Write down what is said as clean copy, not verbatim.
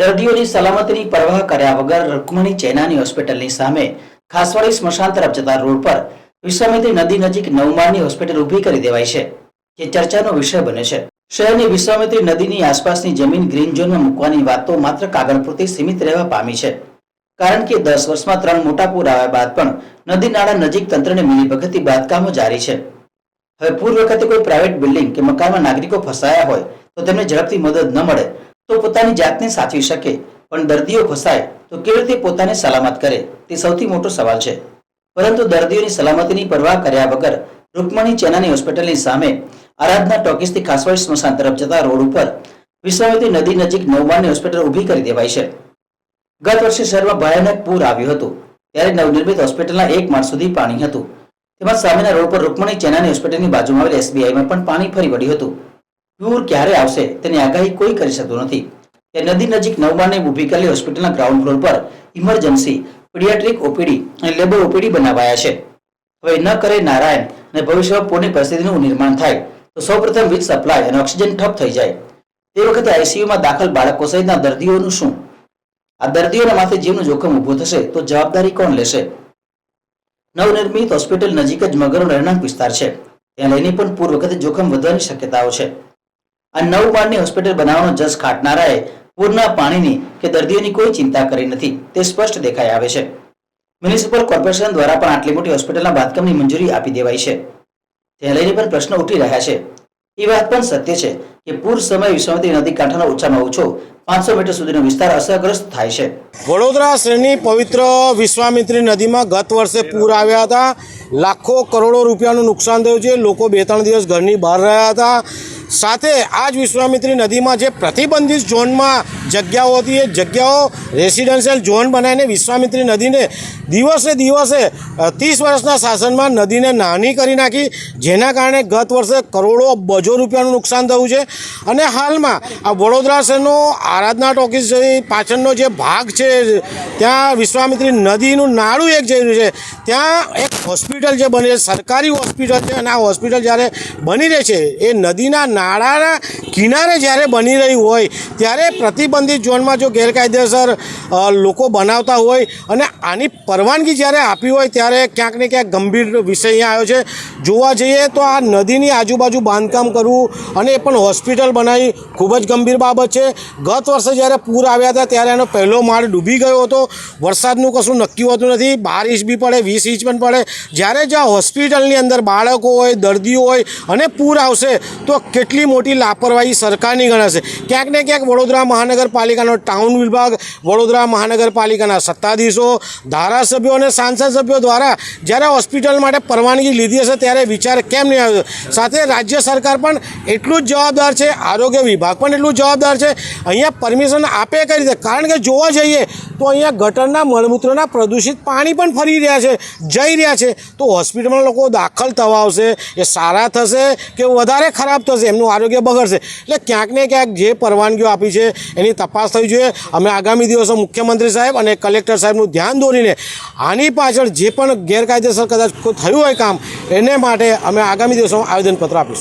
દર્દીઓની સલામતીની પરવાહ કર્યા વગર રૂકમણી ચેનાની હોસ્પિટલની સામે ખાસવાડી સ્મશાન તરફ જતા રોડ પર વિશ્વામિત્રી નદી નજીક 9 માળની હોસ્પિટલ ઊભી કરી દેવાઈ છે, જે ચર્ચાનો વિષય બને છે। શહેરની વિશ્વામિત્રી નદીની આસપાસની જમીન ગ્રીન ઝોનમાં મૂકવાની વાતો માત્ર કાગળ પૂરતી સીમિત રહેવા પામી છે, કારણ કે 10 વર્ષમાં 3 મોટા પૂર આવ્યા બાદ પણ નદી નાળા નજીક તંત્રને મિલીભગતથી બાંધકામો જારી છે। હવે પૂર વખતે કોઈ પ્રાઇવેટ બિલ્ડિંગ કે મકાનમાં નાગરિકો ફસાયા હોય તો તેમને ઝડપથી મદદ ન મળે તો પોતાની જાતને સાચવી શકે, પણ દર્દીઓ ફસાય તો કેવી રીતે પોતાને સલામત કરે તે સૌથી મોટો સવાલ છે। પરંતુ દર્દીઓની સલામતીની પરવાહ કર્યા વગર રૂકમણી ચેનાની હોસ્પિટલની સામે આરાધના ટોકીસથી ખાસવાડી સ્મશાન તરફ જતા રોડ ઉપર વિશ્વામિત્રી નદી નજીક 9 માળની હોસ્પિટલ ઊભી કરી દેવાઈ છે। ગત વર્ષે શહેરમાં ભયાનક પૂર આવ્યું હતું, ત્યારે નવનિર્મિત હોસ્પિટલના 1 માળ સુધી પાણી હતું। તેમજ સામેના રોડ પર રૂકમણી ચેનાની હોસ્પિટલની બાજુમાં આવેલ SBIમાં પણ પાણી ફરી વળ્યું હતું। પૂર ક્યારે આવશે તેની આગાહી કોઈ કરી શકતું નથી। તે નદી નજીક 9 માળની ઊભી કરેલી હોસ્પિટલના ગ્રાઉન્ડ ફ્લોર પર ઇમરજન્સી, પીડિયાટ્રિક ઓપીડી અને લેબર ઓપીડી બનાવાયા છે। હવે ન કરે નારાયણ અને ભવિષ્યમાં પૂરની પરિસ્થિતિનું નિર્માણ થાય તો સૌપ્રથમ વીજ સપ્લાય અને ઓક્સિજન ઠપ થઈ જાય તે વખતે આઈસીયુમાં દાખલ બાળકો સહિતના દર્દીઓનું શું? આ દર્દીઓના માથે જીવનું જોખમ ઊભું થશે તો જવાબદારી કોણ લેશે? નવનિર્મિત હોસ્પિટલ નજીક જ મગરનો રહેણાંક વિસ્તાર છે, ત્યાં લઈને પણ પૂર વખતે જોખમ વધવાની શક્યતાઓ છે। આ 9 માળની હોસ્પિટલ બનાવવાનો જસ ખાટનારાએ પૂરના પાણીની કે દર્દીઓની કોઈ ચિંતા કરી નથી તે સ્પષ્ટ દેખાઈ આવે છે। મ્યુનિસિપલ કોર્પોરેશન દ્વારા પણ આટલી મોટી હોસ્પિટલના બાંધકામની મંજૂરી આપી દેવાઈ છે, ત્યાં લઈને પણ પ્રશ્નો ઉઠી રહ્યા છે। એ વાત પણ સત્ય છે કે પૂર સમયે વિશ્વામિત્રી નદી કાંઠાનો ઓછામાં ઓછો 500 મીટર સુધીનો વિસ્તાર અસરગ્રસ્ત થાય છે। વડોદરા શહેરની પવિત્ર વિશ્વામિત્રી નદીમાં ગત વર્ષે પૂર આવ્યા હતા। લાખો કરોડો રૂપિયાનું નુકસાન થયું છે। લોકો 2-3 દિવસ ઘરની બહાર રહ્યા હતા। સાથે આ જ વિશ્વામિત્રી નદીમાં જે પ્રતિબંધિત ઝોનમાં જગ્યાઓ હતી એ જગ્યાઓ રેસિડેન્શિયલ ઝોન બનાવીને વિશ્વામિત્રી નદીને દિવસે 30 વર્ષના શાસનમાં નદીને નાની કરી નાખી, જેના કારણે ગત વર્ષે કરોડો અબજો રૂપિયાનું નુકસાન થયું છે। અને હાલમાં આ વડોદરા શહેરનો આરાધના ટોકીસ પાછળનો જે ભાગ છે ત્યાં વિશ્વામિત્રી નદીનું નાળું એક જઈ રહ્યું છે, ત્યાં એક હોસ્પિટલ જે બની છે, સરકારી હોસ્પિટલ છે, અને આ હોસ્પિટલ જ્યારે બની રહી છે એ નદીના નાળાના કિનારે જ્યારે બની રહી હોય ત્યારે પ્રતિબંધિત ઝોનમાં જો ગેરકાયદેસર લોકો બનાવતા હોય અને આની પરવાનગી જ્યારે આપી હોય ત્યારે ક્યાંક ને ક્યાંક ગંભીર વિષય અહીંયા આવ્યો છે। જોવા જઈએ તો આ નદીની આજુબાજુ બાંધકામ કરવું અને એ પણ હોસ્પિટલ બનાવી ખૂબ જ ગંભીર બાબત છે। ગત વર્ષે જ્યારે પૂર આવ્યા હતા ત્યારે એનો પહેલો માળ ડૂબી ગયો હતો। વરસાદનું કશું નક્કી હોતું નથી, 12 ઇંચ બી પડે, 20 ઇંચ પણ પડે। જ્યારે જ્યાં હોસ્પિટલની અંદર બાળકો હોય, દર્દીઓ હોય અને પૂર આવશે તો કેટલી મોટી લાપરવાહી સરકારની ગણાશે। ક્યાંક ને ક્યાંક વડોદરા મહાનગરપાલિકાનો ટાઉન વિભાગ, વડોદરા મહાનગરપાલિકાના સત્તાધીશો, ધારાસભ્યો અને સાંસદ સભ્યો દ્વારા જ્યારે હોસ્પિટલ માટે પરવાનગી લીધી હશે ત્યારે વિચાર કેમ નહીં આવ્યો? સાથે રાજ્ય સરકાર પણ એટલું જ જવાબદાર છે, આરોગ્ય વિભાગ પણ એટલું જ જવાબદાર છે। અહીંયા પરમિશન આપે કઈ રીતે? કારણ કે જોવા જઈએ તો અહીંયા ગટરના મળમૂત્રના પ્રદૂષિત પાણી પણ ફરી રહ્યા છે, જઈ રહ્યા છે। તો હોસ્પિટલમાં લોકો દાખલ થવા આવશે, એ સારા થશે કે વધારે ખરાબ થશે, એમનું આરોગ્ય બગડશે। એટલે ક્યાંક ને ક્યાંક જે પરવાનગીઓ આપી છે એની તપાસ થવી જોઈએ। અમે આગામી દિવસો મુખ્યમંત્રી સાહેબ અને કલેક્ટર સાહેબનું ધ્યાન દોરીને આની પાછળ જે પણ ગેરકાયદેસર કદાચ થયું હોય કામ એને માટે અમે આગામી દિવસોમાં આવેદનપત્ર આપીશું।